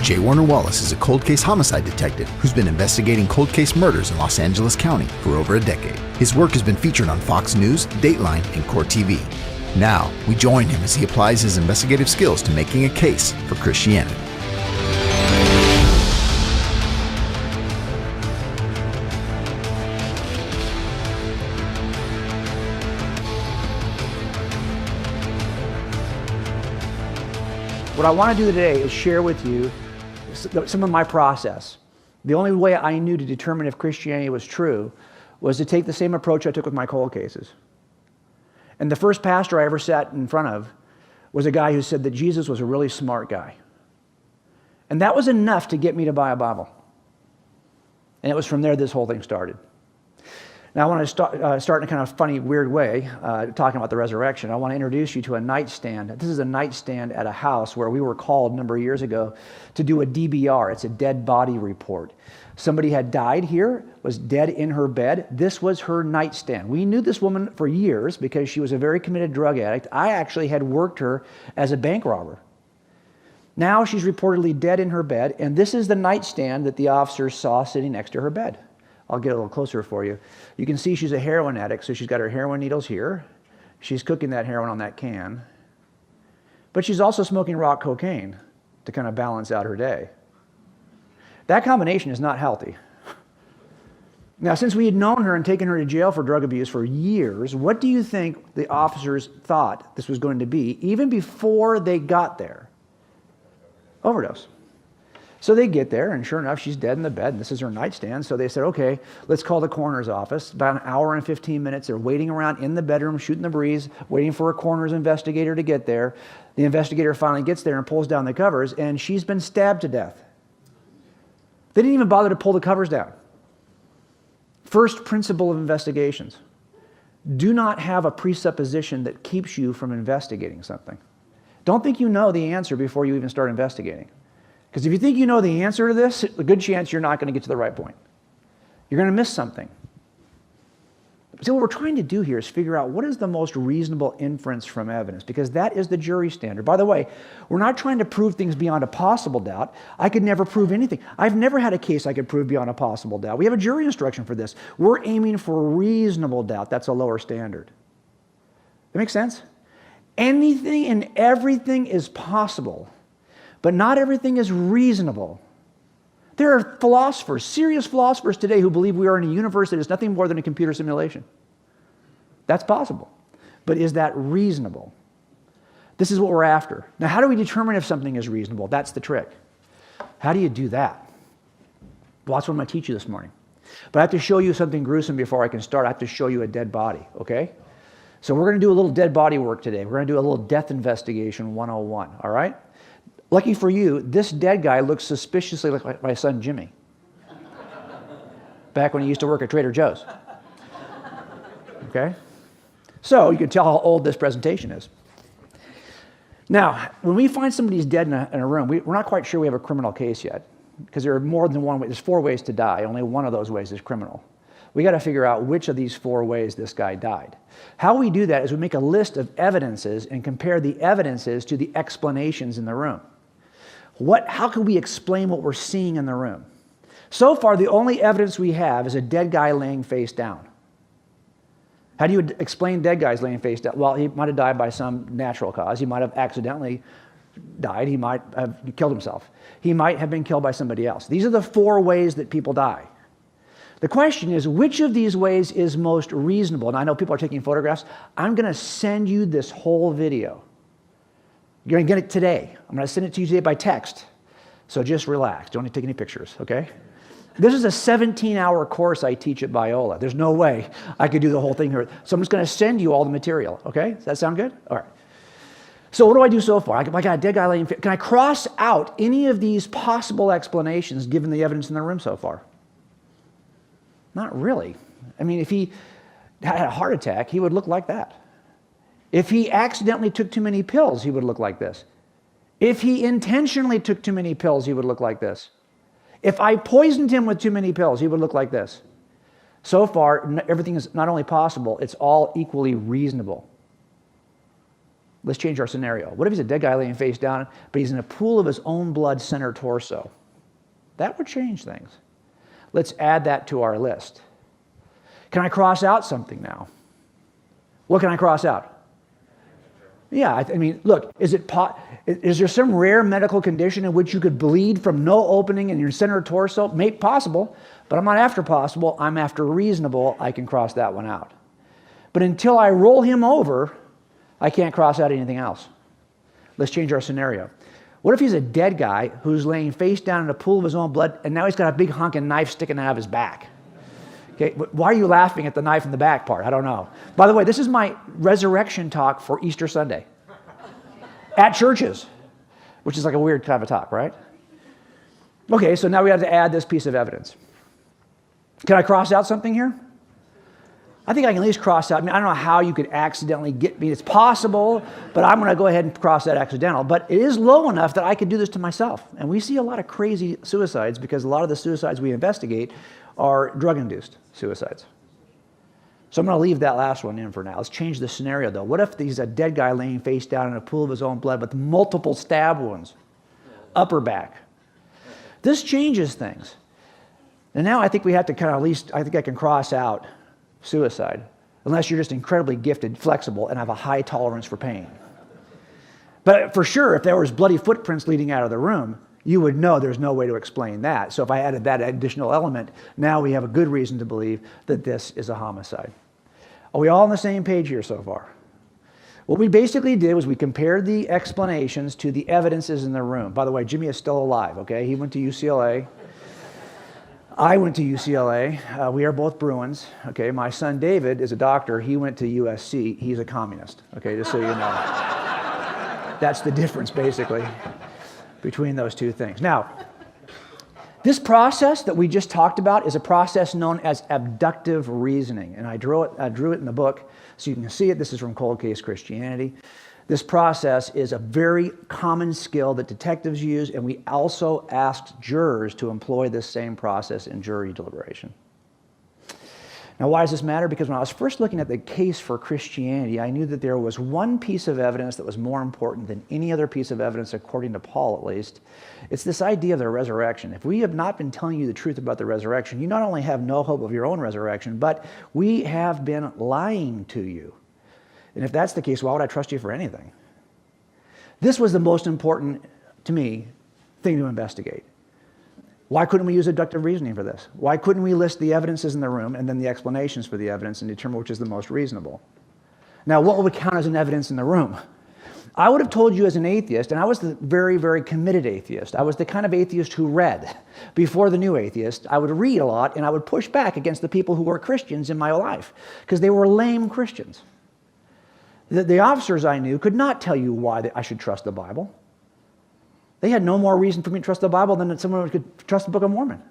J. Warner Wallace is a cold case homicide detective who's been investigating cold case murders in Los Angeles County for over a decade. His work has been featured on Fox News, Dateline, and Court TV. Now, we join him as he applies his investigative skills to making a case for Christianity. What I want to do today is share with you some of my process. The only way I knew to determine if Christianity was true was to take the same approach I took with my cold cases. And the first pastor I ever sat in front of was a guy who said that Jesus was a really smart guy. And that was enough to get me to buy a Bible. And it was from there this whole thing started. Now I want to start in a kind of funny, weird way, talking about the resurrection. I want to introduce you to a nightstand. This is a nightstand at a house where we were called a number of years ago to do a DBR. It's a dead body report. Somebody had died here, was dead in her bed. This was her nightstand. We knew this woman for years because she was a very committed drug addict. I actually had worked her as a bank robber. Now she's reportedly dead in her bed, and this is the nightstand that the officers saw sitting next to her bed. I'll get a little closer for you. You can see she's a heroin addict, so she's got her heroin needles here. She's cooking that heroin on that can. But she's also smoking rock cocaine to kind of balance out her day. That combination is not healthy. Now, since we had known her and taken her to jail for drug abuse for years, what do you think the officers thought this was going to be, even before they got there? Overdose. So they get there, and sure enough, she's dead in the bed, and this is her nightstand. So they said, okay, let's call the coroner's office. About an hour and 15 minutes, they're waiting around in the bedroom, shooting the breeze, waiting for a coroner's investigator to get there. The investigator finally gets there and pulls down the covers, and she's been stabbed to death. They didn't even bother to pull the covers down. First principle of investigations: do not have a presupposition that keeps you from investigating something. Don't think you know the answer before you even start investigating. Because if you think you know the answer to this, a good chance you're not going to get to the right point. You're going to miss something. So what we're trying to do here is figure out what is the most reasonable inference from evidence, because that is the jury standard. By the way, we're not trying to prove things beyond a possible doubt. I could never prove anything. I've never had a case I could prove beyond a possible doubt. We have a jury instruction for this. We're aiming for reasonable doubt. That's a lower standard. That makes sense? Anything and everything is possible, but not everything is reasonable. There are philosophers, serious philosophers today, who believe we are in a universe that is nothing more than a computer simulation. That's possible. But is that reasonable? This is what we're after. Now, how do we determine if something is reasonable? That's the trick. How do you do that? Well, that's what I'm going to teach you this morning. But I have to show you something gruesome before I can start. I have to show you a dead body, okay? So we're going to do a little dead body work today. We're going to do a little death investigation 101, all right? Lucky for you, this dead guy looks suspiciously like my son Jimmy. Back when he used to work at Trader Joe's. Okay? So you can tell how old this presentation is. Now, when we find somebody's dead in a room, we're not quite sure we have a criminal case yet, because there are more than one way. There's 4 ways to die. Only one of those ways is criminal. We got to figure out which of these 4 ways this guy died. How we do that is we make a list of evidences and compare the evidences to the explanations in the room. How can we explain what we're seeing in the room? So far, the only evidence we have is a dead guy laying face down. How do you explain dead guys laying face down? Well, he might have died by some natural cause. He might have accidentally died. He might have killed himself. He might have been killed by somebody else. These are the 4 ways that people die. The question is, which of these ways is most reasonable? And I know people are taking photographs. I'm going to send you this whole video. You're going to get it today. I'm going to send it to you today by text. So just relax. Don't take any pictures, okay? This is a 17-hour course I teach at Biola. There's no way I could do the whole thing here. So I'm just going to send you all the material, okay? Does that sound good? All right. So what do I do so far? I got a dead guy laying. Can I cross out any of these possible explanations given the evidence in the room so far? Not really. I mean, if he had a heart attack, he would look like that. If he accidentally took too many pills, he would look like this. If he intentionally took too many pills, he would look like this. If I poisoned him with too many pills, he would look like this. So far, everything is not only possible, it's all equally reasonable. Let's change our scenario. What if he's a dead guy laying face down, but he's in a pool of his own blood center torso? That would change things. Let's add that to our list. Can I cross out something now? What can I cross out? Yeah, I mean, look, is there some rare medical condition in which you could bleed from no opening in your center torso? Maybe possible, but I'm not after possible. I'm after reasonable. I can cross that one out. But until I roll him over, I can't cross out anything else. Let's change our scenario. What if he's a dead guy who's laying face down in a pool of his own blood, and now he's got a big honking knife sticking out of his back? Okay, why are you laughing at the knife in the back part? I don't know. By the way, this is my resurrection talk for Easter Sunday. At churches, which is like a weird kind of a talk, right? Okay, so now we have to add this piece of evidence. Can I cross out something here? I think I can at least cross out. I mean, I don't know how you could accidentally get me. It's possible, but I'm going to go ahead and cross that accidental. But it is low enough that I could do this to myself. And we see a lot of crazy suicides because a lot of the suicides we investigate are drug-induced suicides. So I'm going to leave that last one in for now. Let's change the scenario, though. What if he's a dead guy laying face down in a pool of his own blood with multiple stab wounds, upper back? This changes things. And now I think we have to kind of at least, I think I can cross out suicide, unless you're just incredibly gifted, flexible, and have a high tolerance for pain. But for sure, if there was bloody footprints leading out of the room, you would know there's no way to explain that. So if I added that additional element, now we have a good reason to believe that this is a homicide. Are we all on the same page here so far? What we basically did was we compared the explanations to the evidences in the room. By the way, Jimmy is still alive, okay? He went to UCLA. I went to UCLA. We are both Bruins, okay? My son David is a doctor. He went to USC. He's a communist, okay? Just so you know. That's the difference, basically, between those two things. Now, this process that we just talked about is a process known as abductive reasoning, and I drew it in the book so you can see it. This is from Cold Case Christianity. This process is a very common skill that detectives use, and we also asked jurors to employ this same process in jury deliberation. Now, why does this matter? Because when I was first looking at the case for Christianity, I knew that there was one piece of evidence that was more important than any other piece of evidence, according to Paul at least. It's this idea of the resurrection. If we have not been telling you the truth about the resurrection, you not only have no hope of your own resurrection, but we have been lying to you. And if that's the case, why would I trust you for anything? This was the most important, to me, thing to investigate. Why couldn't we use deductive reasoning for this? Why couldn't we list the evidences in the room and then the explanations for the evidence and determine which is the most reasonable? Now, what would count as an evidence in the room? I would have told you as an atheist, and I was the very, very committed atheist. I was the kind of atheist who read. Before the new atheist, I would read a lot, and I would push back against the people who were Christians in my life because they were lame Christians. The officers I knew could not tell you why I should trust the Bible. They had no more reason for me to trust the Bible than that someone could trust the Book of Mormon.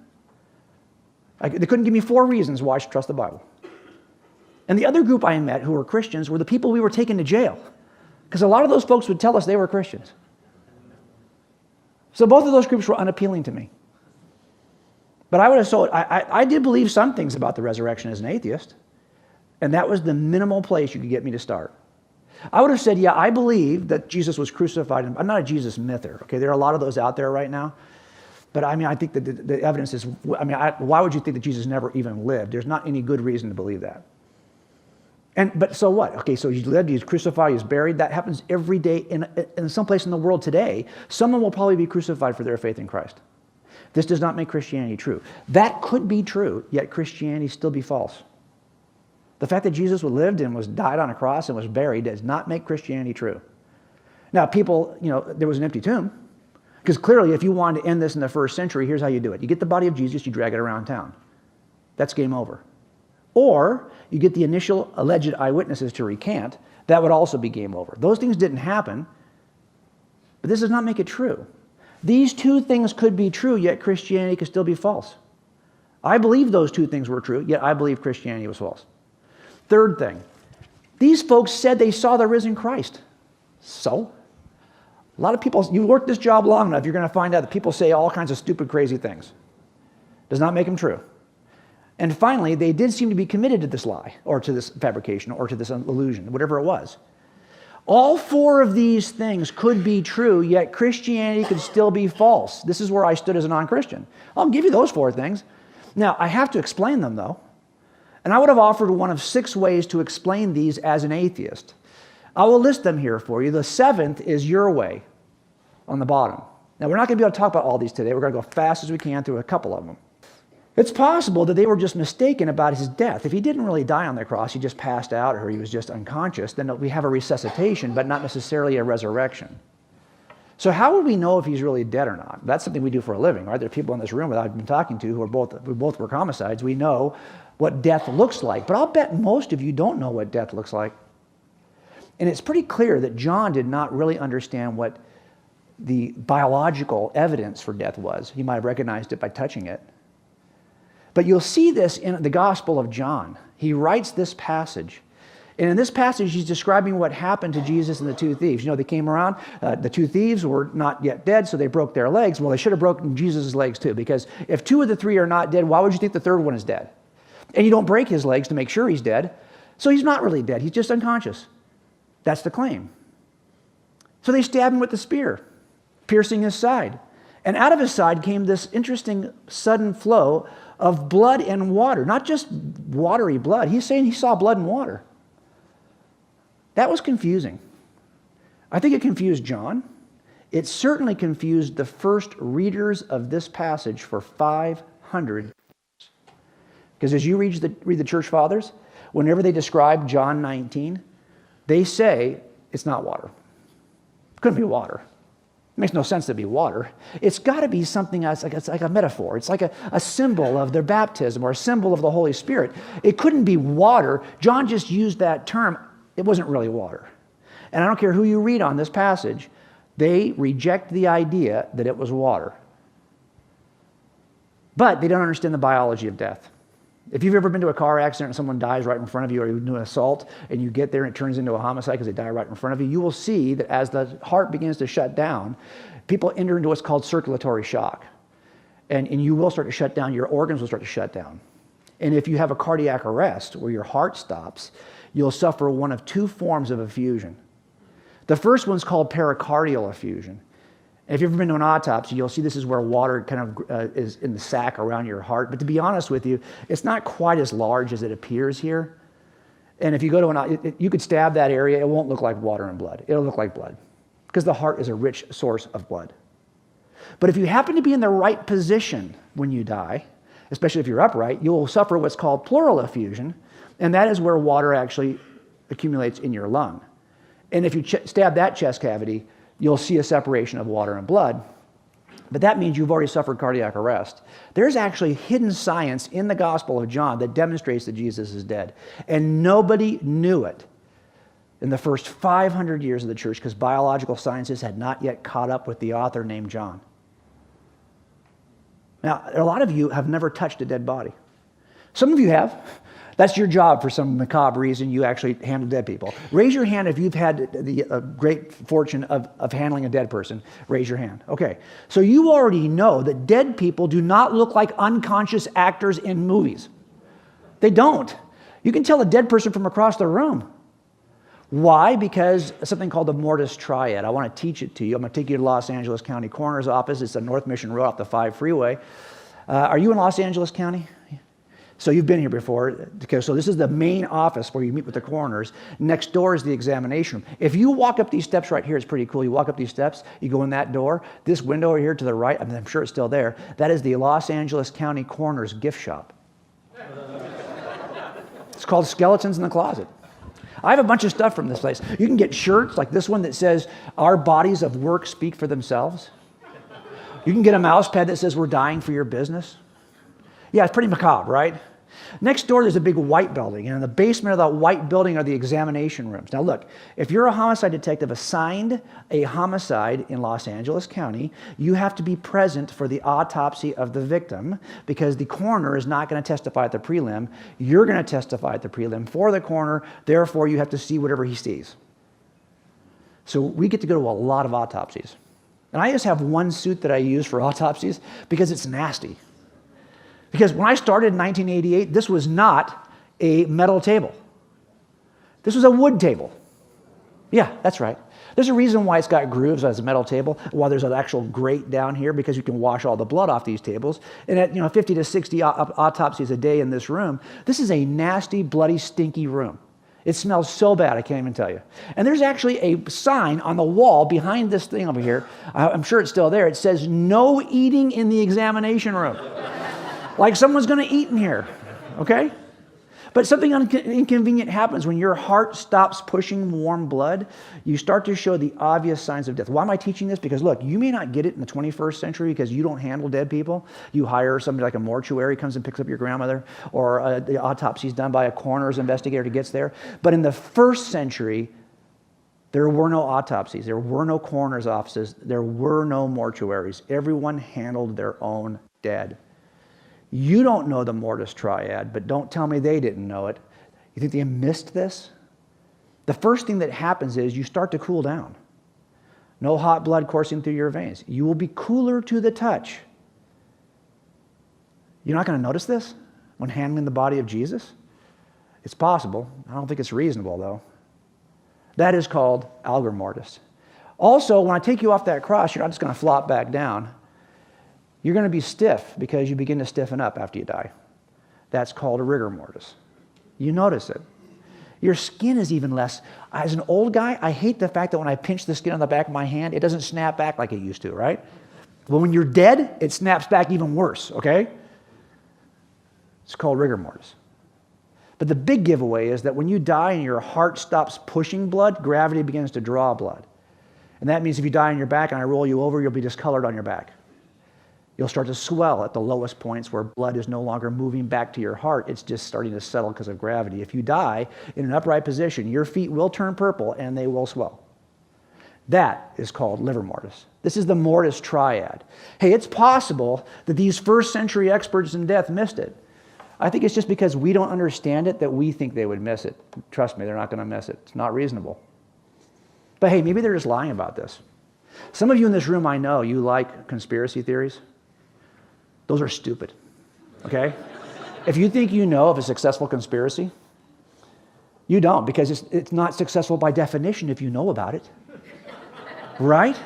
They couldn't give me 4 reasons why I should trust the Bible. And the other group I met who were Christians were the people we were taking to jail, because a lot of those folks would tell us they were Christians. So both of those groups were unappealing to me. But I did believe some things about the resurrection as an atheist, and that was the minimal place you could get me to start. I would have said, yeah, I believe that Jesus was crucified. I'm not a Jesus mither, okay? There are a lot of those out there right now. But I mean, I think that the evidence is, why would you think that Jesus never even lived? There's not any good reason to believe that. But so what? Okay, so he lived, he was crucified, he was buried. That happens every day in some place in the world today. Someone will probably be crucified for their faith in Christ. This does not make Christianity true. That could be true, yet Christianity still be false. The fact that Jesus lived and died on a cross and was buried does not make Christianity true. Now, people, there was an empty tomb, because clearly if you wanted to end this in the first century, here's how you do it. You get the body of Jesus, you drag it around town. That's game over. Or you get the initial alleged eyewitnesses to recant. That would also be game over. Those things didn't happen, but this does not make it true. These 2 things could be true, yet Christianity could still be false. I believe those 2 things were true, yet I believe Christianity was false. Third thing, these folks said they saw the risen Christ. So, a lot of people, you work this job long enough, you're going to find out that people say all kinds of stupid, crazy things. Does not make them true. And finally, they did seem to be committed to this lie, or to this fabrication, or to this illusion, whatever it was. All four of these things could be true, yet Christianity could still be false. This is where I stood as a non-Christian. I'll give you those four things. Now, I have to explain them, though. And I would have offered one of 6 ways to explain these as an atheist. I will list them here for you. The 7th is your way on the bottom. Now, we're not going to be able to talk about all these today. We're going to go fast as we can through a couple of them. It's possible that they were just mistaken about his death. If he didn't really die on the cross, he just passed out or he was just unconscious, then we have a resuscitation, but not necessarily a resurrection. So how would we know if he's really dead or not? That's something we do for a living, right? There are people in this room that I've been talking to who both were homicides. We know what death looks like, but I'll bet most of you don't know what death looks like. And it's pretty clear that John did not really understand what the biological evidence for death was. He might have recognized it by touching it. But you'll see this in the Gospel of John. He writes this passage. And in this passage, he's describing what happened to Jesus and the 2 thieves. You know, they came around. The 2 thieves were not yet dead, so they broke their legs. Well, they should have broken Jesus' legs too, because if 2 of the 3 are not dead, why would you think the 3rd one is dead? And you don't break his legs to make sure he's dead. So he's not really dead. He's just unconscious. That's the claim. So they stabbed him with the spear, piercing his side. And out of his side came this interesting sudden flow of blood and water, not just watery blood. He's saying he saw blood and water. That was confusing. I think it confused John. It certainly confused the first readers of this passage for 500 years. Because as you read the church fathers, whenever they describe John 19, they say it's not water. It couldn't be water. It makes no sense to be water. It's got to be something else, it's like a metaphor. It's like a symbol of their baptism or a symbol of the Holy Spirit. It couldn't be water. John just used that term. It wasn't really water. And I don't care who you read on this passage, they reject the idea that it was water. But they don't understand the biology of death. If you've ever been to a car accident and someone dies right in front of you, or you do an assault and you get there and it turns into a homicide because they die right in front of you, you will see that as the heart begins to shut down, people enter into what's called circulatory shock. And you will start to shut down, your organs will start to shut down. And if you have a cardiac arrest where your heart stops, you'll suffer one of 2 forms of effusion. The first one's called pericardial effusion. If you've ever been to an autopsy, you'll see this is where water kind of is in the sac around your heart. But to be honest with you, it's not quite as large as it appears here. And if you go to you could stab that area, it won't look like water and blood. It'll look like blood because the heart is a rich source of blood. But if you happen to be in the right position when you die, especially if you're upright, you'll suffer what's called pleural effusion, and that is where water actually accumulates in your lung. And if you stab that chest cavity, you'll see a separation of water and blood. But that means you've already suffered cardiac arrest. There's actually hidden science in the Gospel of John that demonstrates that Jesus is dead. And nobody knew it in the first 500 years of the church because biological sciences had not yet caught up with the author named John. Now, a lot of you have never touched a dead body. Some of you have. That's your job for some macabre reason. You actually handle dead people. Raise your hand if you've had the great fortune of handling a dead person. Raise your hand. Okay. So you already know that dead people do not look like unconscious actors in movies. They don't. You can tell a dead person from across the room. Why? Because something called the mortis triad. I want to teach it to you. I'm going to take you to Los Angeles County Coroner's Office. It's on North Mission Road off the 5 freeway. Are you in Los Angeles County? So you've been here before. So this is the main office where you meet with the coroners. Next door is the examination room. If you walk up these steps right here, it's pretty cool. You walk up these steps, you go in that door. This window over here to the right, I'm sure it's still there. That is the Los Angeles County Coroner's gift shop. It's called Skeletons in the Closet. I have a bunch of stuff from this place. You can get shirts like this one that says, "Our bodies of work speak for themselves." You can get a mouse pad that says, "We're dying for your business." Yeah, it's pretty macabre, right? Next door, there's a big white building, and in the basement of that white building are the examination rooms. Now look, if you're a homicide detective assigned a homicide in Los Angeles County, you have to be present for the autopsy of the victim because the coroner is not going to testify at the prelim. You're going to testify at the prelim for the coroner, therefore you have to see whatever he sees. So we get to go to a lot of autopsies. And I just have one suit that I use for autopsies because it's nasty. Because when I started in 1988, this was not a metal table. This was a wood table. Yeah, that's right. There's a reason why it's got grooves as a metal table, why there's an actual grate down here, because you can wash all the blood off these tables. And at 50 to 60 autopsies a day in this room, this is a nasty, bloody, stinky room. It smells so bad, I can't even tell you. And there's actually a sign on the wall behind this thing over here. I'm sure it's still there. It says, "No eating in the examination room." Like someone's going to eat in here, okay? But something inconvenient happens when your heart stops pushing warm blood. You start to show the obvious signs of death. Why am I teaching this? Because look, you may not get it in the 21st century because you don't handle dead people. You hire somebody like a mortuary comes and picks up your grandmother, or the autopsy is done by a coroner's investigator who gets there. But in the first century, there were no autopsies. There were no coroner's offices. There were no mortuaries. Everyone handled their own dead. You don't know the mortis triad, but don't tell me they didn't know it. You think they missed this? The first thing that happens is you start to cool down. No hot blood coursing through your veins. You will be cooler to the touch. You're not going to notice this when handling the body of Jesus? It's possible. I don't think it's reasonable, though. That is called algor mortis. Also, when I take you off that cross, you're not just going to flop back down. You're going to be stiff because you begin to stiffen up after you die. That's called a rigor mortis. You notice it. Your skin is even less. As an old guy, I hate the fact that when I pinch the skin on the back of my hand, it doesn't snap back like it used to, right? Well, when you're dead, it snaps back even worse, okay? It's called rigor mortis. But the big giveaway is that when you die and your heart stops pushing blood, gravity begins to draw blood. And that means if you die on your back and I roll you over, you'll be discolored on your back. You'll start to swell at the lowest points where blood is no longer moving back to your heart. It's just starting to settle because of gravity. If you die in an upright position, your feet will turn purple and they will swell. That is called liver mortis. This is the mortis triad. Hey, it's possible that these first century experts in death missed it. I think it's just because we don't understand it that we think they would miss it. Trust me, they're not going to miss it. It's not reasonable. But hey, maybe they're just lying about this. Some of you in this room, I know, you like conspiracy theories. Those are stupid, okay? If you think you know of a successful conspiracy, you don't, because it's not successful by definition if you know about it, right?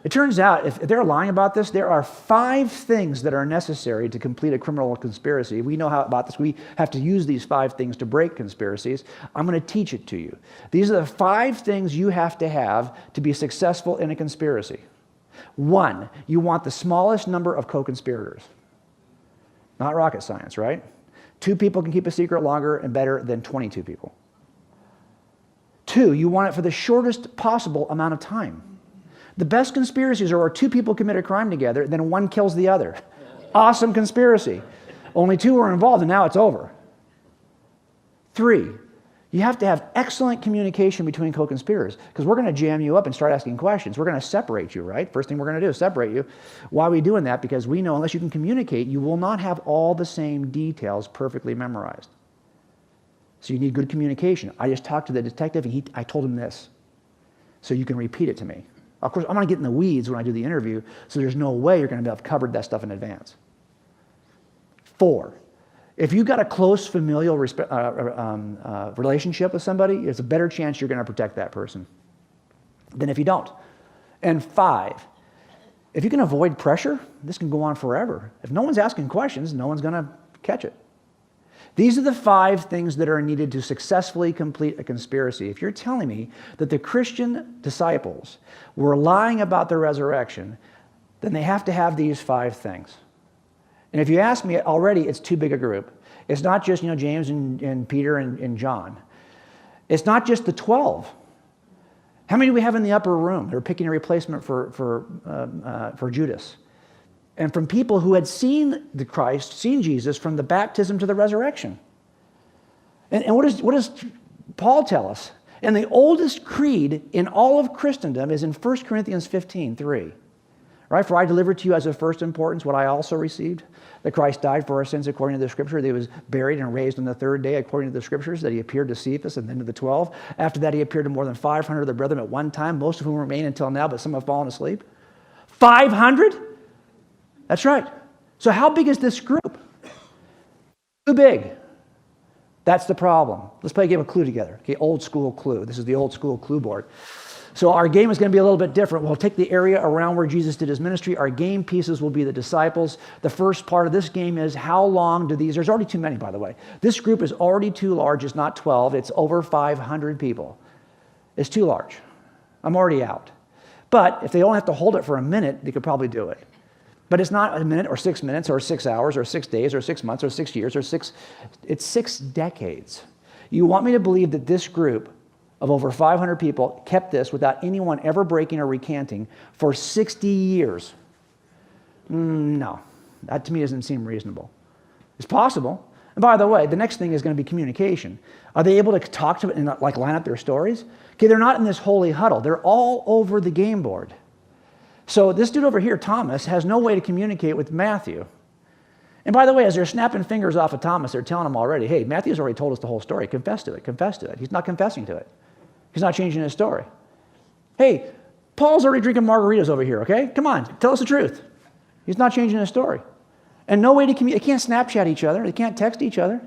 It turns out, if they're lying about this, there are 5 things that are necessary to complete a criminal conspiracy. We know how about this. We have to use these 5 things to break conspiracies. I'm going to teach it to you. These are the 5 things you have to be successful in a conspiracy. 1, you want the smallest number of co-conspirators. Not rocket science, right? 2 people can keep a secret longer and better than 22 people. 2, you want it for the shortest possible amount of time. The best conspiracies are where 2 people commit a crime together, then one kills the other. Awesome conspiracy. Only 2 were involved, and now it's over. 3, you have to have excellent communication between co-conspirators, because we're going to jam you up and start asking questions. We're going to separate you, right? First thing we're going to do is separate you. Why are we doing that? Because we know unless you can communicate, you will not have all the same details perfectly memorized. So you need good communication. I just talked to the detective, and I told him this, so you can repeat it to me. Of course, I'm going to get in the weeds when I do the interview, so there's no way you're going to have covered that stuff in advance. 4, if you've got a close familial relationship with somebody, there's a better chance you're going to protect that person than if you don't. And 5, if you can avoid pressure, this can go on forever. If no one's asking questions, no one's going to catch it. These are the 5 things that are needed to successfully complete a conspiracy. If you're telling me that the Christian disciples were lying about the resurrection, then they have to have these 5 things. And if you ask me, already it's too big a group. It's not just James and Peter and John. It's not just the 12. How many do we have in the upper room? They're picking a replacement for Judas. And from people who had seen the Christ, seen Jesus from the baptism to the resurrection. And what does Paul tell us? And the oldest creed in all of Christendom is in 1 Corinthians 15:3. Right? For I delivered to you as of first importance what I also received, that Christ died for our sins according to the Scripture, that he was buried and raised on the 3rd day according to the Scriptures, that he appeared to Cephas and then to the 12. After that he appeared to more than 500 of the brethren at one time, most of whom remain until now, but some have fallen asleep. 500? That's right. So how big is this group? Too big. That's the problem. Let's play a game of Clue together. Okay, old school Clue. This is the old school Clue board. So our game is going to be a little bit different. We'll take the area around where Jesus did his ministry. Our game pieces will be the disciples. The first part of this game is how long do these, there's already too many, by the way. This group is already too large. It's not 12. It's over 500 people. It's too large. I'm already out. But if they only have to hold it for a minute, they could probably do it. But it's not a minute or 6 minutes or 6 hours or 6 days or 6 months or 6 years or it's 6 decades. You want me to believe that this group of over 500 people kept this without anyone ever breaking or recanting for 60 years? No, that to me doesn't seem reasonable. It's possible. And by the way, the next thing is going to be communication. Are they able to talk to it and like line up their stories? Okay, they're not in this holy huddle. They're all over the game board. So this dude over here, Thomas, has no way to communicate with Matthew. And by the way, as they're snapping fingers off of Thomas, they're telling him already, hey, Matthew's already told us the whole story. Confess to it, confess to it. He's not confessing to it. He's not changing his story. Hey, Paul's already drinking margaritas over here, okay? Come on, tell us the truth. He's not changing his story. And no way to communicate. They can't Snapchat each other. They can't text each other.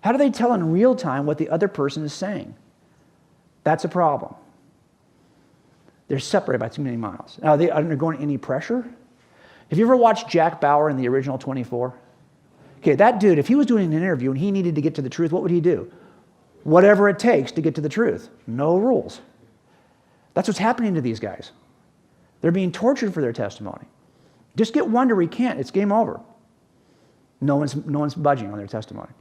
How do they tell in real time what the other person is saying? That's a problem. They're separated by too many miles. Now, are they undergoing any pressure? Have you ever watched Jack Bauer in the original 24? Okay, that dude, if he was doing an interview and he needed to get to the truth, what would he do? Whatever it takes to get to the truth. No rules. That's what's happening to these guys. They're being tortured for their testimony. Just get one to recant. It's game over. No one's budging on their testimony.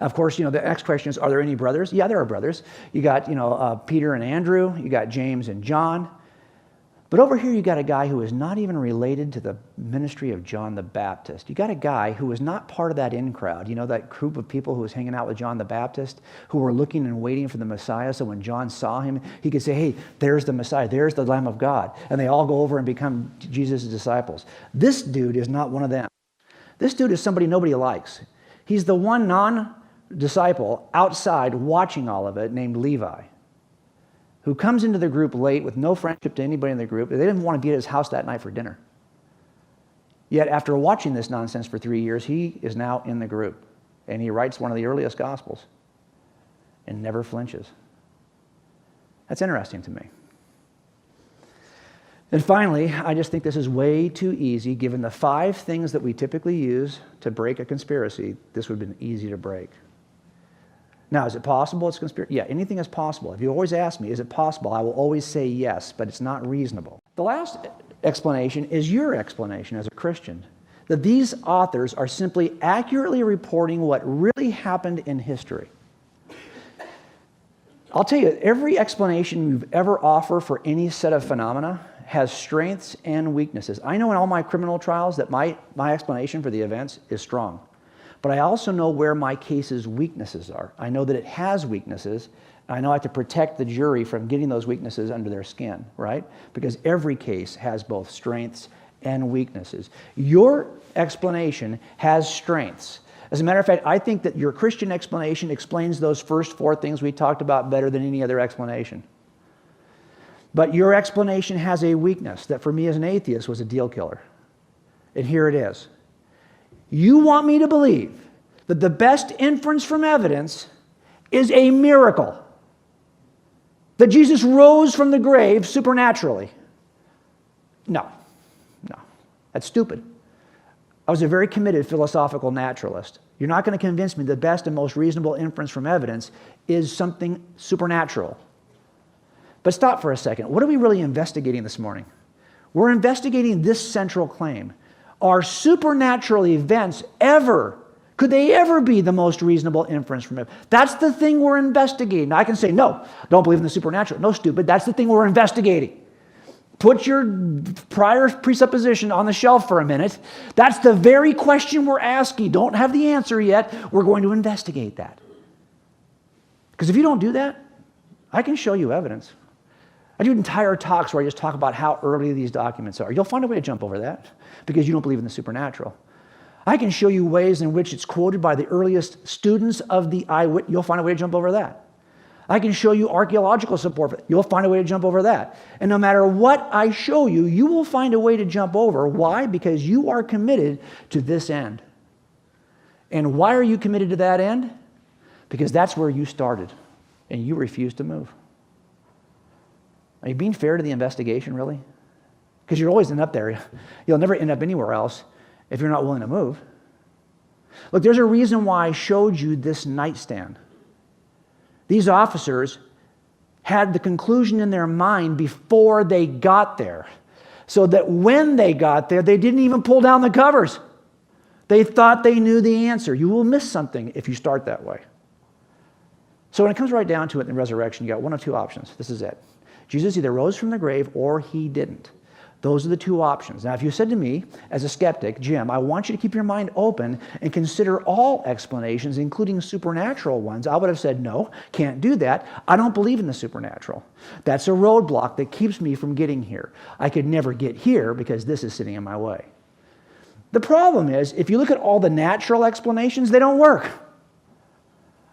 Of course, the next question is, are there any brothers? Yeah, there are brothers. You got, Peter and Andrew. You got James and John. But over here, you got a guy who is not even related to the ministry of John the Baptist. You got a guy who was not part of that in crowd. That group of people who was hanging out with John the Baptist, who were looking and waiting for the Messiah. So when John saw him, he could say, hey, there's the Messiah. There's the Lamb of God. And they all go over and become Jesus' disciples. This dude is not one of them. This dude is somebody nobody likes. He's the one non-disciple outside watching all of it named Levi, who comes into the group late with no friendship to anybody in the group. They didn't want to be at his house that night for dinner. Yet after watching this nonsense for 3 years, he is now in the group. And he writes one of the earliest Gospels and never flinches. That's interesting to me. And finally, I just think this is way too easy. Given the 5 things that we typically use to break a conspiracy, this would have been easy to break. Now, is it possible it's conspiracy? Yeah, anything is possible. If you always ask me, is it possible? I will always say yes, but it's not reasonable. The last explanation is your explanation as a Christian, that these authors are simply accurately reporting what really happened in history. I'll tell you, every explanation you've ever offered for any set of phenomena has strengths and weaknesses. I know in all my criminal trials that my explanation for the events is strong. But I also know where my case's weaknesses are. I know that it has weaknesses. I know I have to protect the jury from getting those weaknesses under their skin, right? Because every case has both strengths and weaknesses. Your explanation has strengths. As a matter of fact, I think that your Christian explanation explains those first 4 things we talked about better than any other explanation. But your explanation has a weakness that for me as an atheist was a deal killer. And here it is. You want me to believe that the best inference from evidence is a miracle. That Jesus rose from the grave supernaturally. No. That's stupid. I was a very committed philosophical naturalist. You're not going to convince me the best and most reasonable inference from evidence is something supernatural. But stop for a second. What are we really investigating this morning? We're investigating this central claim. Are supernatural events could they ever be the most reasonable inference from it? That's the thing we're investigating. Now, I can say, no, don't believe in the supernatural. No, stupid, that's the thing we're investigating. Put your prior presupposition on the shelf for a minute. That's the very question we're asking. Don't have the answer yet. We're going to investigate that. Because if you don't do that, I can show you evidence. I do entire talks where I just talk about how early these documents are. You'll find a way to jump over that because you don't believe in the supernatural. I can show you ways in which it's quoted by the earliest students of the eyewitness. You'll find a way to jump over that. I can show you archaeological support for it. You'll find a way to jump over that. And no matter what I show you, you will find a way to jump over. Why? Because you are committed to this end. And why are you committed to that end? Because that's where you started, and you refuse to move. Are you being fair to the investigation, really? Because you'll always end up there. You'll never end up anywhere else if you're not willing to move. Look, there's a reason why I showed you this nightstand. These officers had the conclusion in their mind before they got there, so that when they got there, they didn't even pull down the covers. They thought they knew the answer. You will miss something if you start that way. So when it comes right down to it in the resurrection, you got one of two options. This is it. Jesus either rose from the grave or he didn't. Those are the two options. Now, if you said to me, as a skeptic, Jim, I want you to keep your mind open and consider all explanations, including supernatural ones, I would have said, no, can't do that. I don't believe in the supernatural. That's a roadblock that keeps me from getting here. I could never get here because this is sitting in my way. The problem is, if you look at all the natural explanations, they don't work.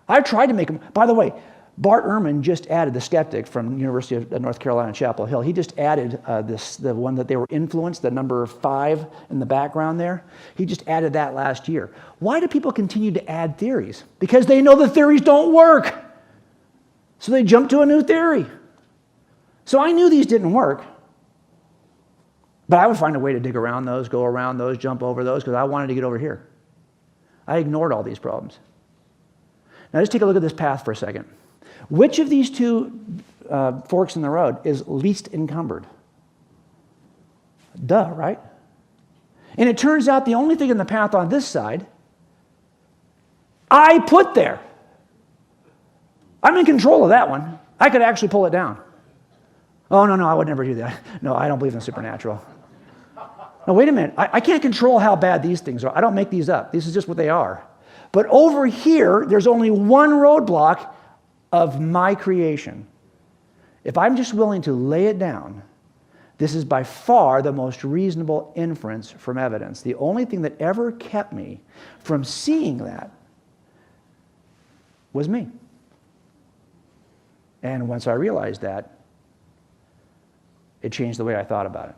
I've tried to make them. By the way, Bart Ehrman just added, the skeptic from University of North Carolina, Chapel Hill, he just added the one that they were influenced, the number 5 in the background there. He just added that last year. Why do people continue to add theories? Because they know the theories don't work. So they jump to a new theory. So I knew these didn't work. But I would find a way to dig around those, go around those, jump over those, because I wanted to get over here. I ignored all these problems. Now just take a look at this path for a second. Which of these two forks in the road is least encumbered? Duh, right? And it turns out the only thing in the path on this side, I put there. I'm in control of that one. I could actually pull it down. Oh, no, I would never do that. No, I don't believe in the supernatural. No, wait a minute. I can't control how bad these things are. I don't make these up. This is just what they are. But over here, there's only one roadblock of my creation. If I'm just willing to lay it down, this is by far the most reasonable inference from evidence. The only thing that ever kept me from seeing that was me. And once I realized that, it changed the way I thought about it.